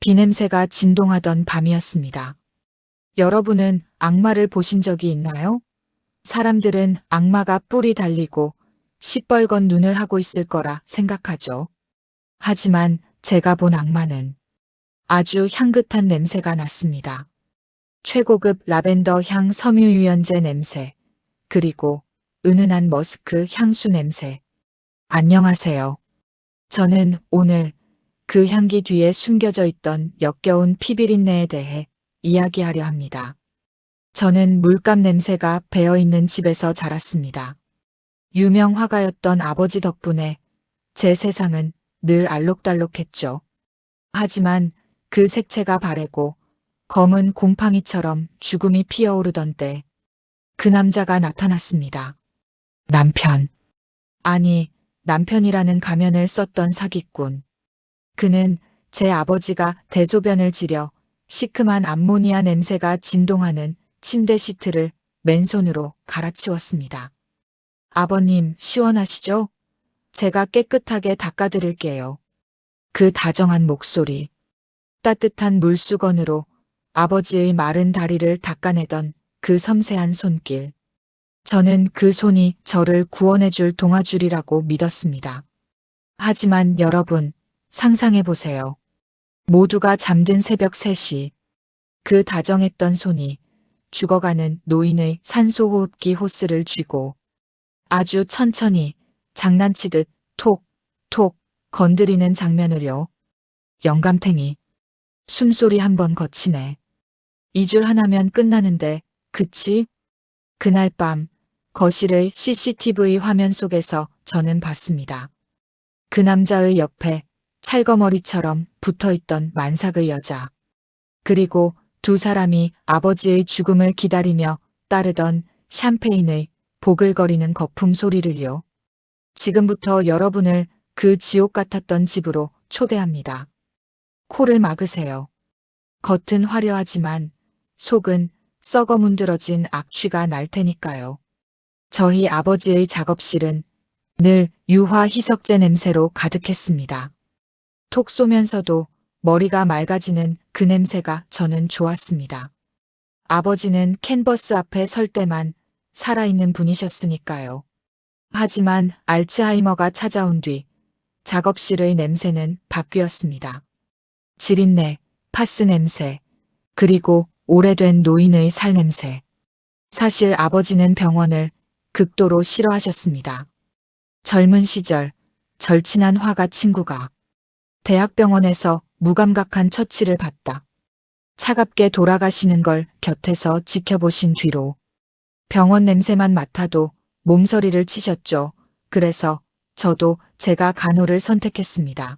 비냄새가 진동하던 밤이었습니다. 여러분은 악마를 보신 적이 있나요? 사람들은 악마가 뿔이 달리고 시뻘건 눈을 하고 있을 거라 생각하죠. 하지만 제가 본 악마는 아주 향긋한 냄새가 났습니다. 최고급 라벤더 향 섬유유연제 냄새, 그리고 은은한 머스크 향수 냄새. 안녕하세요. 저는 오늘 그 향기 뒤에 숨겨져 있던 역겨운 피비린내에 대해 이야기하려 합니다. 저는 물감 냄새가 배어있는 집에서 자랐습니다. 유명 화가였던 아버지 덕분에 제 세상은 늘 알록달록했죠. 하지만 그 색채가 바래고 검은 곰팡이처럼 죽음이 피어오르던 때 그 남자가 나타났습니다. 남편. 아니, 남편이라는 가면을 썼던 사기꾼. 그는 제 아버지가 대소변을 지려 시큼한 암모니아 냄새가 진동하는 침대 시트를 맨손으로 갈아치웠습니다. 아버님, 시원하시죠? 제가 깨끗하게 닦아드릴게요. 그 다정한 목소리, 따뜻한 물수건으로 아버지의 마른 다리를 닦아내던 그 섬세한 손길. 저는 그 손이 저를 구원해줄 동아줄이라고 믿었습니다. 하지만 여러분, 상상해보세요. 모두가 잠든 새벽 3시, 그 다정했던 손이 죽어가는 노인의 산소호흡기 호스를 쥐고 아주 천천히 장난치듯 톡, 톡 건드리는 장면을요. 영감탱이. 숨소리 한번 거치네. 이 줄 하나면 끝나는데, 그치? 그날 밤 거실의 CCTV 화면 속에서 저는 봤습니다. 그 남자의 옆에 찰거머리처럼 붙어있던 만삭의 여자. 그리고 두 사람이 아버지의 죽음을 기다리며 따르던 샴페인의 보글거리는 거품 소리를요. 지금부터 여러분을 그 지옥 같았던 집으로 초대합니다. 코를 막으세요. 겉은 화려하지만 속은 썩어 문드러진 악취가 날 테니까요. 저희 아버지의 작업실은 늘 유화 희석제 냄새로 가득했습니다. 톡 쏘면서도 머리가 맑아지는 그 냄새가 저는 좋았습니다. 아버지는 캔버스 앞에 설 때만 살아있는 분이셨으니까요. 하지만 알츠하이머가 찾아온 뒤 작업실의 냄새는 바뀌었습니다. 지린내, 파스 냄새, 그리고 오래된 노인의 살 냄새. 사실 아버지는 병원을 극도로 싫어하셨습니다. 젊은 시절 절친한 화가 친구가 대학병원에서 무감각한 처치를 받다 차갑게 돌아가시는 걸 곁에서 지켜보신 뒤로 병원 냄새만 맡아도 몸서리를 치셨죠. 그래서 저도 제가 간호를 선택했습니다.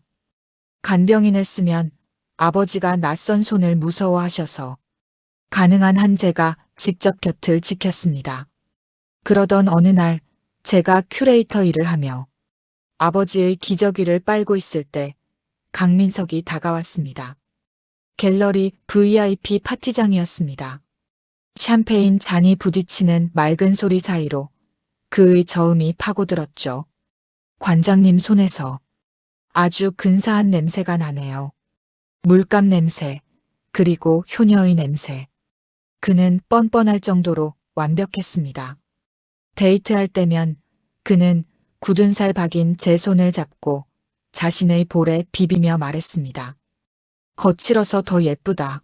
간병인을 쓰면 아버지가 낯선 손을 무서워하셔서 가능한 한 제가 직접 곁을 지켰습니다. 그러던 어느 날 제가 큐레이터 일을 하며 아버지의 기저귀를 빨고 있을 때 강민석이 다가왔습니다. 갤러리 VIP 파티장이었습니다. 샴페인 잔이 부딪히는 맑은 소리 사이로 그의 저음이 파고들었죠. 관장님 손에서 아주 근사한 냄새가 나네요. 물감 냄새, 그리고 효녀의 냄새. 그는 뻔뻔할 정도로 완벽했습니다. 데이트할 때면 그는 굳은 살 박인 제 손을 잡고 자신의 볼에 비비며 말했습니다. 거칠어서 더 예쁘다.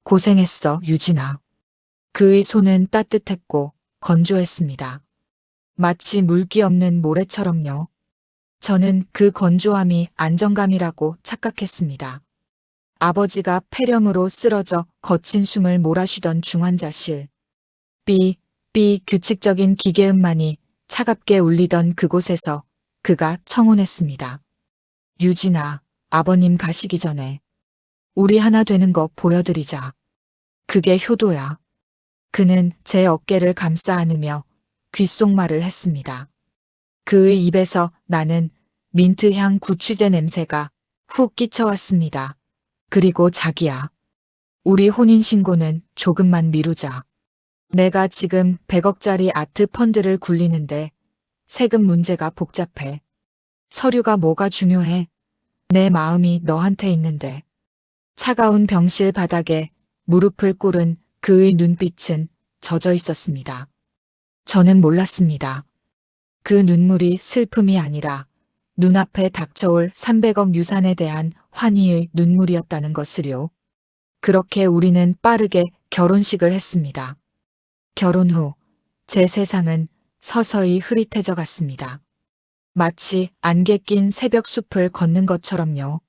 고생했어, 유진아. 그의 손은 따뜻했고 건조했습니다. 마치 물기 없는 모래처럼요. 저는 그 건조함이 안정감이라고 착각했습니다. 아버지가 폐렴으로 쓰러져 거친 숨을 몰아쉬던 중환자실. 삐 규칙적인 기계음만이 차갑게 울리던 그곳에서 그가 청혼했습니다. 유진아, 아버님 가시기 전에 우리 하나 되는 거 보여드리자. 그게 효도야. 그는 제 어깨를 감싸 안으며 귓속말을 했습니다. 그의 입에서 나는 민트향 구취제 냄새가 훅 끼쳐왔습니다. 그리고 자기야. 우리 혼인신고는 조금만 미루자. 내가 지금 100억짜리 아트 펀드를 굴리는데 세금 문제가 복잡해. 서류가 뭐가 중요해? 내 마음이 너한테 있는데. 차가운 병실 바닥에 무릎을 꿇은 그의 눈빛은 젖어 있었습니다. 저는 몰랐습니다. 그 눈물이 슬픔이 아니라 눈앞에 닥쳐올 300억 유산에 대한 환희의 눈물이었다는 것을요. 그렇게 우리는 빠르게 결혼식을 했습니다. 결혼 후 제 세상은 서서히 흐릿해져 갔습니다. 마치 안개 낀 새벽 숲을 걷는 것처럼요.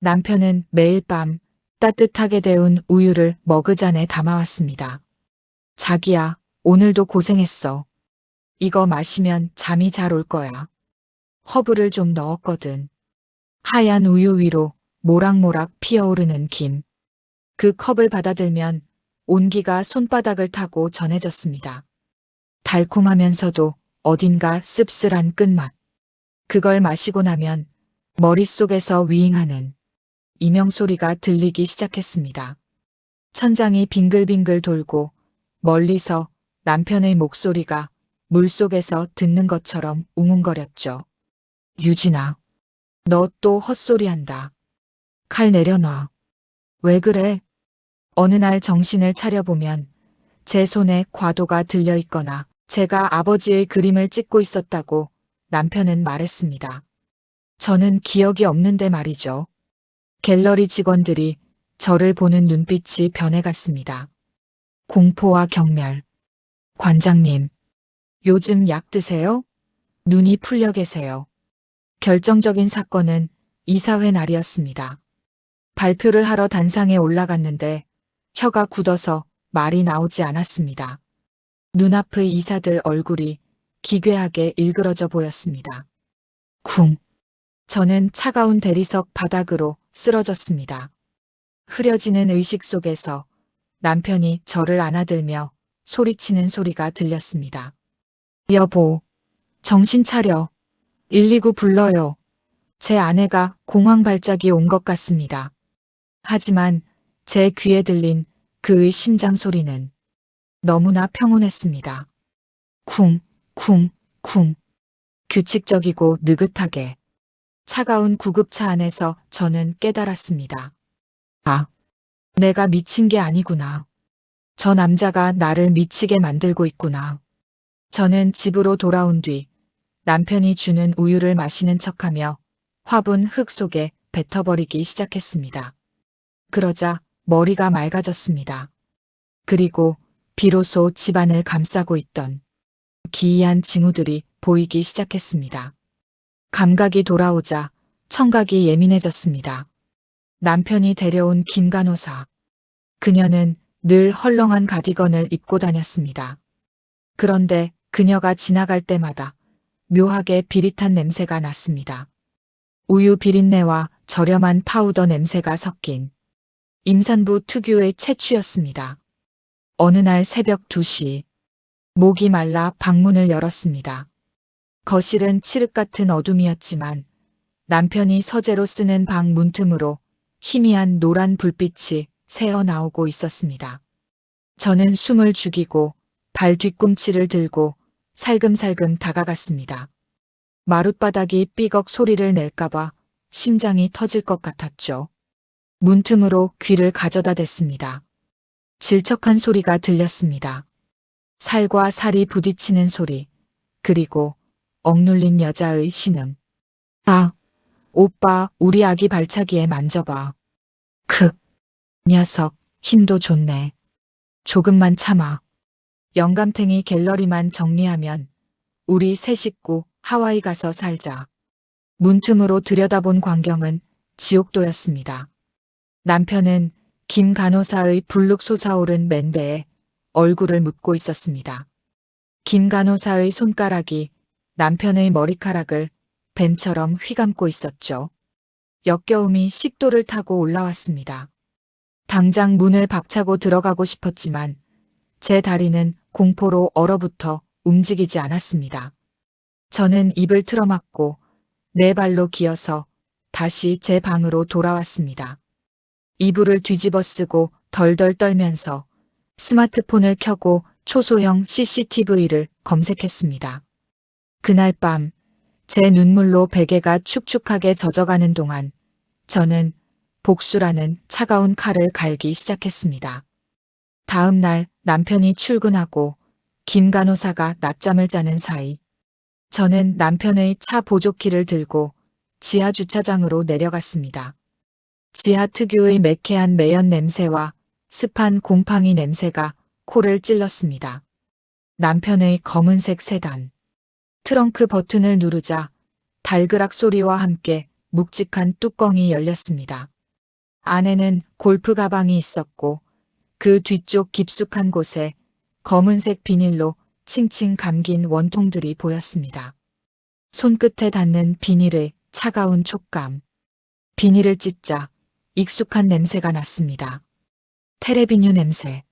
남편은 매일 밤 따뜻하게 데운 우유를 머그잔에 담아왔습니다. 자기야, 오늘도 고생했어. 이거 마시면 잠이 잘 올 거야. 허브를 좀 넣었거든. 하얀 우유 위로 모락모락 피어오르는 김. 그 컵을 받아들면 온기가 손바닥을 타고 전해졌습니다. 달콤하면서도 어딘가 씁쓸한 끝맛. 그걸 마시고 나면 머릿속에서 위잉하는 이명소리가 들리기 시작했습니다. 천장이 빙글빙글 돌고 멀리서 남편의 목소리가 물속에서 듣는 것처럼 웅웅거렸죠. 유진아, 너 또 헛소리한다. 칼 내려놔. 왜 그래? 어느 날 정신을 차려보면 제 손에 과도가 들려있거나 제가 아버지의 그림을 찍고 있었다고 남편은 말했습니다. 저는 기억이 없는데 말이죠. 갤러리 직원들이 저를 보는 눈빛이 변해갔습니다. 공포와 경멸. 관장님, 요즘 약 드세요? 눈이 풀려 계세요. 결정적인 사건은 이사회 날이었습니다. 발표를 하러 단상에 올라갔는데 혀가 굳어서 말이 나오지 않았습니다. 눈앞의 이사들 얼굴이 기괴하게 일그러져 보였습니다. 쿵. 저는 차가운 대리석 바닥으로 쓰러졌습니다. 흐려지는 의식 속에서 남편이 저를 안아들며 소리치는 소리가 들렸습니다. 여보, 정신 차려. 119 불러요. 제 아내가 공황 발작이 온 것 같습니다. 하지만 제 귀에 들린 그의 심장 소리는 너무나 평온했습니다. 쿵, 쿵, 쿵. 규칙적이고 느긋하게. 차가운 구급차 안에서 저는 깨달았습니다. 아, 내가 미친 게 아니구나. 저 남자가 나를 미치게 만들고 있구나. 저는 집으로 돌아온 뒤 남편이 주는 우유를 마시는 척하며 화분 흙 속에 뱉어버리기 시작했습니다. 그러자 머리가 맑아졌습니다. 그리고 비로소 집안을 감싸고 있던 기이한 징후들이 보이기 시작했습니다. 감각이 돌아오자 청각이 예민해졌습니다. 남편이 데려온 김간호사. 그녀는 늘 헐렁한 가디건을 입고 다녔습니다. 그런데 그녀가 지나갈 때마다 묘하게 비릿한 냄새가 났습니다. 우유 비린내와 저렴한 파우더 냄새가 섞인 임산부 특유의 채취였습니다. 어느 날 새벽 2시, 목이 말라 방문을 열었습니다. 거실은 칠흑 같은 어둠이었지만 남편이 서재로 쓰는 방 문틈으로 희미한 노란 불빛이 새어나오고 있었습니다. 저는 숨을 죽이고 발 뒤꿈치를 들고 살금살금 다가갔습니다. 마룻바닥이 삐걱 소리를 낼까봐 심장이 터질 것 같았죠. 문틈으로 귀를 가져다 댔습니다. 질척한 소리가 들렸습니다. 살과 살이 부딪히는 소리, 그리고 억눌린 여자의 신음. 아, 오빠, 우리 아기 발차기에 만져봐. 크, 녀석, 힘도 좋네. 조금만 참아. 영감탱이 갤러리만 정리하면 우리 새 식구 하와이 가서 살자. 문틈으로 들여다본 광경은 지옥도였습니다. 남편은 김 간호사의 불룩 솟아오른 맨배에 얼굴을 묻고 있었습니다. 김 간호사의 손가락이 남편의 머리카락을 뱀처럼 휘감고 있었죠. 역겨움이 식도를 타고 올라왔습니다. 당장 문을 박차고 들어가고 싶었지만 제 다리는 공포로 얼어붙어 움직이지 않았습니다. 저는 입을 틀어막고 네 발로 기어서 다시 제 방으로 돌아왔습니다. 이불을 뒤집어 쓰고 덜덜 떨면서 스마트폰을 켜고 초소형 CCTV를 검색했습니다. 그날 밤 제 눈물로 베개가 축축하게 젖어가는 동안 저는 복수라는 차가운 칼을 갈기 시작했습니다. 다음 날 남편이 출근하고 김 간호사가 낮잠을 자는 사이 저는 남편의 차 보조키를 들고 지하 주차장으로 내려갔습니다. 지하 특유의 매캐한 매연 냄새와 습한 곰팡이 냄새가 코를 찔렀습니다. 남편의 검은색 세단. 트렁크 버튼을 누르자 달그락 소리와 함께 묵직한 뚜껑이 열렸습니다. 안에는 골프 가방이 있었고 그 뒤쪽 깊숙한 곳에 검은색 비닐로 칭칭 감긴 원통들이 보였습니다. 손끝에 닿는 비닐의 차가운 촉감. 비닐을 찢자 익숙한 냄새가 났습니다. 테레비뉴 냄새.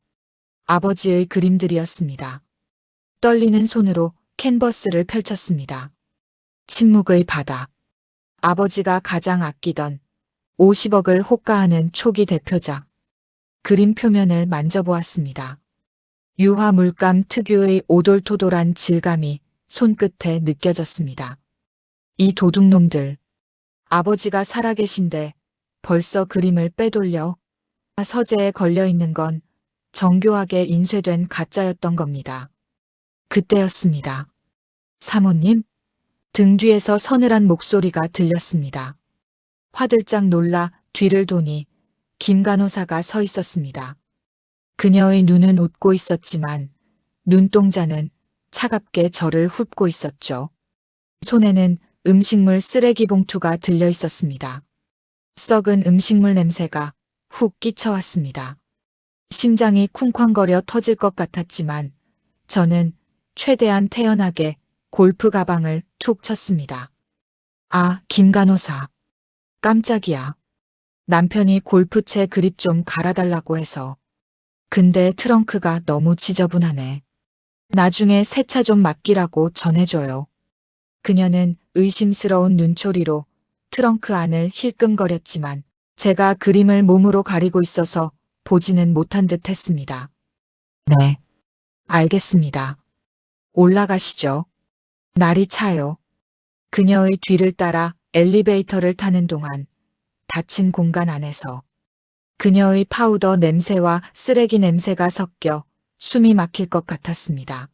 아버지의 그림들이었습니다. 떨리는 손으로 캔버스를 펼쳤습니다. 침묵의 바다. 아버지가 가장 아끼던 50억을 호가하는 초기 대표작. 그림 표면을 만져보았습니다. 유화 물감 특유의 오돌토돌한 질감이 손끝에 느껴졌습니다. 이 도둑놈들. 아버지가 살아계신데 벌써 그림을 빼돌려 서재에 걸려있는 건 정교하게 인쇄된 가짜였던 겁니다. 그때였습니다. 사모님? 등 뒤에서 서늘한 목소리가 들렸습니다. 화들짝 놀라 뒤를 도니 김 간호사가 서 있었습니다. 그녀의 눈은 웃고 있었지만 눈동자는 차갑게 저를 훑고 있었죠. 손에는 음식물 쓰레기 봉투가 들려 있었습니다. 썩은 음식물 냄새가 훅 끼쳐왔습니다. 심장이 쿵쾅거려 터질 것 같았지만 저는 최대한 태연하게 골프 가방을 툭 쳤습니다. 아, 김 간호사. 깜짝이야. 남편이 골프채 그립 좀 갈아달라고 해서. 근데 트렁크가 너무 지저분하네. 나중에 세차 좀 맡기라고 전해줘요. 그녀는 의심스러운 눈초리로 트렁크 안을 힐끔거렸지만 제가 그림을 몸으로 가리고 있어서 보지는 못한 듯 했습니다. 네. 알겠습니다. 올라가시죠. 날이 차요. 그녀의 뒤를 따라 엘리베이터를 타는 동안 닫힌 공간 안에서 그녀의 파우더 냄새와 쓰레기 냄새가 섞여 숨이 막힐 것 같았습니다.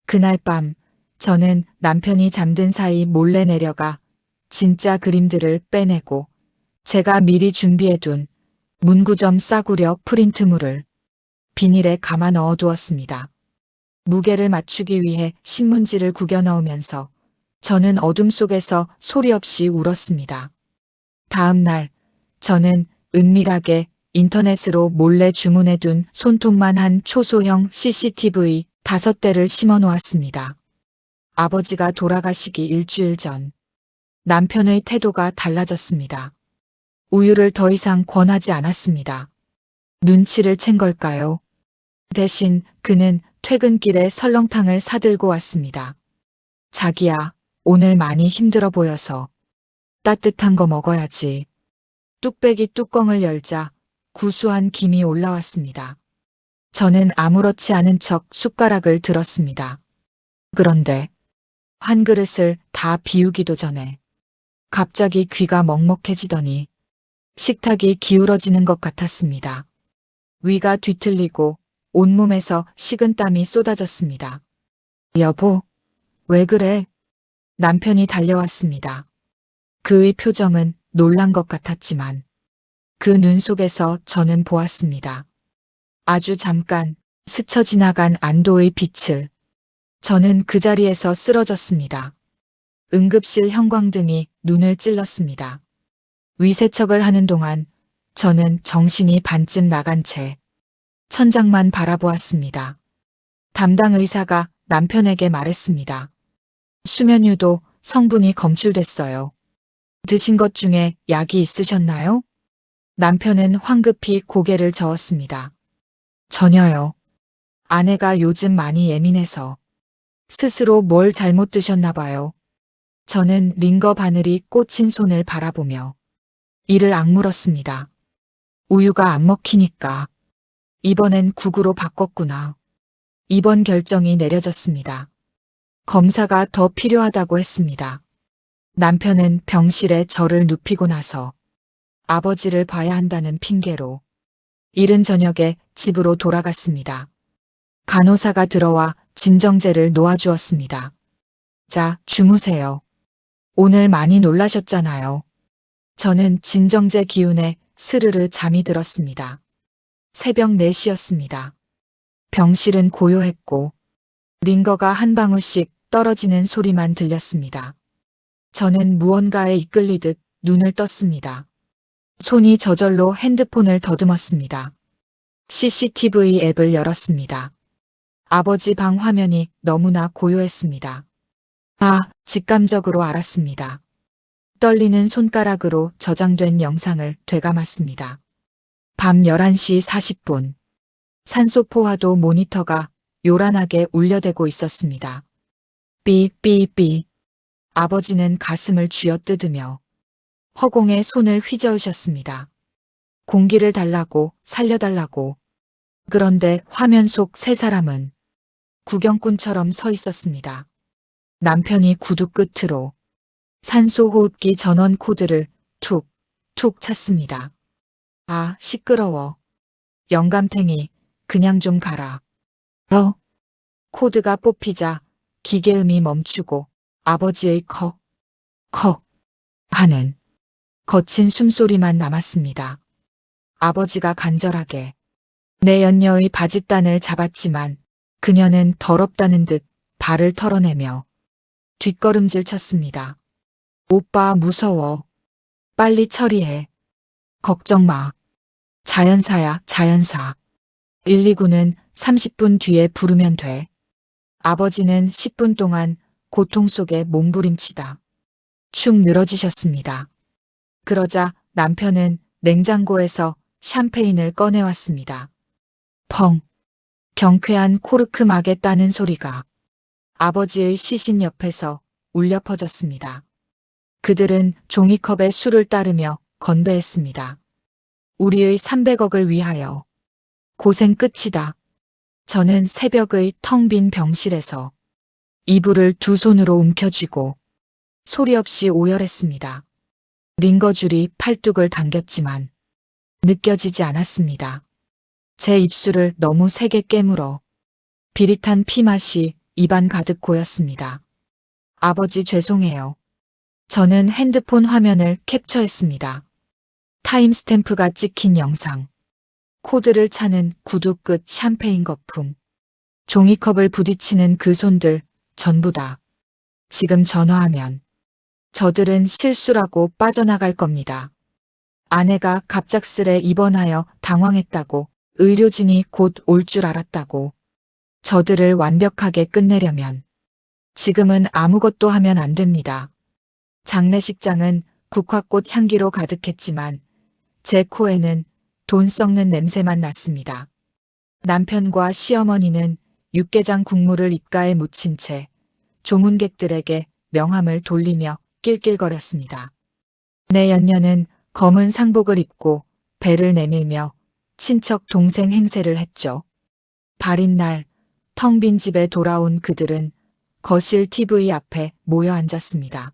그날 밤 저는 남편이 잠든 사이 몰래 내려가 진짜 그림들을 빼내고 제가 미리 준비해둔 문구점 싸구려 프린트물을 비닐에 감아 넣어두었습니다. 무게를 맞추기 위해 신문지를 구겨 넣으면서 저는 어둠 속에서 소리 없이 울었습니다. 다음 날 저는 은밀하게 인터넷으로 몰래 주문해둔 손톱만 한 초소형 CCTV 5대를 심어 놓았습니다. 아버지가 돌아가시기 일주일 전 남편의 태도가 달라졌습니다. 우유를 더 이상 권하지 않았습니다. 눈치를 챈 걸까요? 대신 그는 퇴근길에 설렁탕을 사들고 왔습니다. 자기야, 오늘 많이 힘들어 보여서 따뜻한 거 먹어야지. 뚝배기 뚜껑을 열자 구수한 김이 올라왔습니다. 저는 아무렇지 않은 척 숟가락을 들었습니다. 그런데 한 그릇을 다 비우기도 전에 갑자기 귀가 먹먹해지더니 식탁이 기울어지는 것 같았습니다. 위가 뒤틀리고 온몸에서 식은땀이 쏟아졌습니다. 여보, 왜 그래? 남편이 달려왔습니다. 그의 표정은 놀란 것 같았지만 그 눈 속에서 저는 보았습니다. 아주 잠깐 스쳐 지나간 안도의 빛을. 저는 그 자리에서 쓰러졌습니다. 응급실 형광등이 눈을 찔렀습니다. 위세척을 하는 동안 저는 정신이 반쯤 나간 채 천장만 바라보았습니다. 담당 의사가 남편에게 말했습니다. 수면유도 성분이 검출됐어요. 드신 것 중에 약이 있으셨나요? 남편은 황급히 고개를 저었습니다. 전혀요. 아내가 요즘 많이 예민해서 스스로 뭘 잘못 드셨나 봐요. 저는 링거 바늘이 꽂힌 손을 바라보며 이를 악물었습니다. 우유가 안 먹히니까. 이번엔 국으로 바꿨구나. 입원 결정이 내려졌습니다. 검사가 더 필요하다고 했습니다. 남편은 병실에 저를 눕히고 나서 아버지를 봐야 한다는 핑계로 이른 저녁에 집으로 돌아갔습니다. 간호사가 들어와 진정제를 놓아주었습니다. 자, 주무세요. 오늘 많이 놀라셨잖아요. 저는 진정제 기운에 스르르 잠이 들었습니다. 새벽 4시였습니다. 병실은 고요했고 링거가 한 방울씩 떨어지는 소리만 들렸습니다. 저는 무언가에 이끌리듯 눈을 떴습니다. 손이 저절로 핸드폰을 더듬었습니다. CCTV 앱을 열었습니다. 아버지 방 화면이 너무나 고요했습니다. 아, 직감적으로 알았습니다. 떨리는 손가락으로 저장된 영상을 되감았습니다. 밤 11시 40분. 산소포화도 모니터가 요란하게 울려대고 있었습니다. 삐삐삐. 아버지는 가슴을 쥐어뜯으며 허공에 손을 휘저으셨습니다. 공기를 달라고, 살려달라고. 그런데 화면 속 세 사람은 구경꾼처럼 서 있었습니다. 남편이 구두 끝으로 산소 호흡기 전원 코드를 툭, 툭 찼습니다. 아, 시끄러워. 영감탱이, 그냥 좀 가라. 코드가 뽑히자 기계음이 멈추고 아버지의 컥, 컥 하는 거친 숨소리만 남았습니다. 아버지가 간절하게 내 연녀의 바짓단을 잡았지만 그녀는 더럽다는 듯 발을 털어내며 뒷걸음질 쳤습니다. 오빠 무서워. 빨리 처리해. 걱정 마. 자연사야, 자연사. 119는 30분 뒤에 부르면 돼. 아버지는 10분 동안 고통 속에 몸부림치다 축 늘어지셨습니다. 그러자 남편은 냉장고에서 샴페인을 꺼내왔습니다. 펑. 경쾌한 코르크 막에 따는 소리가 아버지의 시신 옆에서 울려 퍼졌습니다. 그들은 종이컵에 술을 따르며 건배했습니다. 우리의 300억을 위하여. 고생 끝이다. 저는 새벽의 텅 빈 병실에서 이불을 두 손으로 움켜쥐고 소리 없이 오열했습니다. 링거줄이 팔뚝을 당겼지만 느껴지지 않았습니다. 제 입술을 너무 세게 깨물어 비릿한 피맛이 입안 가득 고였습니다. 아버지 죄송해요. 저는 핸드폰 화면을 캡처했습니다. 타임스탬프가 찍힌 영상. 코드를 차는 구두 끝 샴페인 거품. 종이컵을 부딪히는 그 손들 전부 다. 지금 전화하면 저들은 실수라고 빠져나갈 겁니다. 아내가 갑작스레 입원하여 당황했다고, 의료진이 곧 올 줄 알았다고. 저들을 완벽하게 끝내려면 지금은 아무것도 하면 안 됩니다. 장례식장은 국화꽃 향기로 가득했지만 제 코에는 돈 썩는 냄새만 났습니다. 남편과 시어머니는 육개장 국물을 입가에 묻힌 채 조문객들에게 명함을 돌리며 낄낄거렸습니다. 내 연녀는 검은 상복을 입고 배를 내밀며 친척 동생 행세를 했죠. 발인 날 텅 빈 집에 돌아온 그들은 거실 TV 앞에 모여 앉았습니다.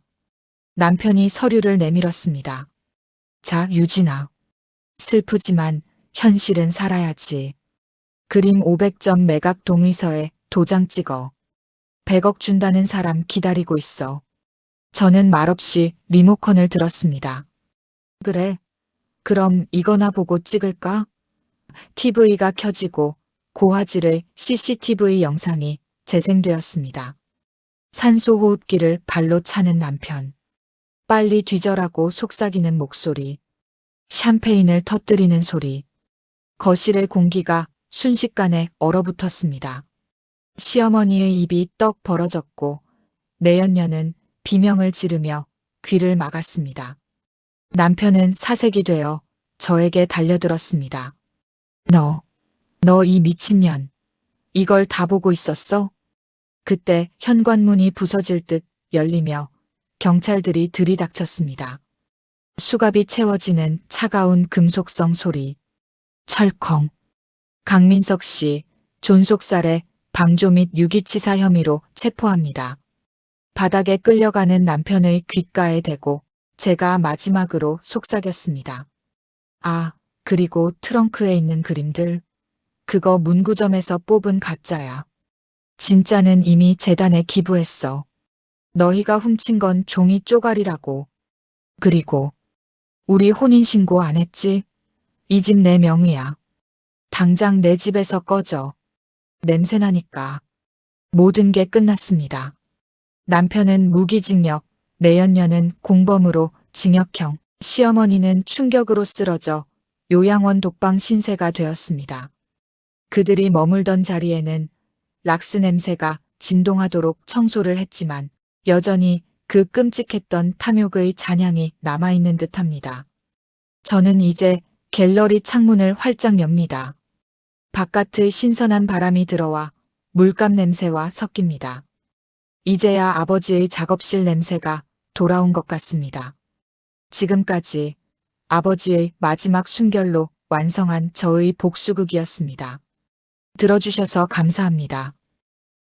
남편이 서류를 내밀었습니다. 자, 유진아. 슬프지만 현실은 살아야지. 그림 500점 매각 동의서에 도장 찍어. 100억 준다는 사람 기다리고 있어. 저는 말없이 리모컨을 들었습니다. 그래. 그럼 이거나 보고 찍을까? TV가 켜지고 고화질의 CCTV 영상이 재생되었습니다. 산소호흡기를 발로 차는 남편. 빨리 뒤져라고 속삭이는 목소리. 샴페인을 터뜨리는 소리. 거실의 공기가 순식간에 얼어붙었습니다. 시어머니의 입이 떡 벌어졌고 내연녀는 비명을 지르며 귀를 막았습니다. 남편은 사색이 되어 저에게 달려들었습니다. 너 이 미친년. 이걸 다 보고 있었어? 그때 현관문이 부서질 듯 열리며 경찰들이 들이닥쳤습니다. 수갑이 채워지는 차가운 금속성 소리. 철컹. 강민석 씨, 존속살해, 방조 및 유기치사 혐의로 체포합니다. 바닥에 끌려가는 남편의 귓가에 대고 제가 마지막으로 속삭였습니다. 아, 그리고 트렁크에 있는 그림들. 그거 문구점에서 뽑은 가짜야. 진짜는 이미 재단에 기부했어. 너희가 훔친 건 종이 쪼가리라고. 그리고 우리 혼인신고 안 했지? 이 집 내 명의야. 당장 내 집에서 꺼져. 냄새나니까. 모든 게 끝났습니다. 남편은 무기징역, 내연녀는 공범으로 징역형, 시어머니는 충격으로 쓰러져 요양원 독방 신세가 되었습니다. 그들이 머물던 자리에는 락스 냄새가 진동하도록 청소를 했지만 여전히 그 끔찍했던 탐욕의 잔향이 남아있는 듯합니다. 저는 이제 갤러리 창문을 활짝 엽니다. 바깥의 신선한 바람이 들어와 물감 냄새와 섞입니다. 이제야 아버지의 작업실 냄새가 돌아온 것 같습니다. 지금까지 아버지의 마지막 숨결로 완성한 저의 복수극이었습니다. 들어주셔서 감사합니다.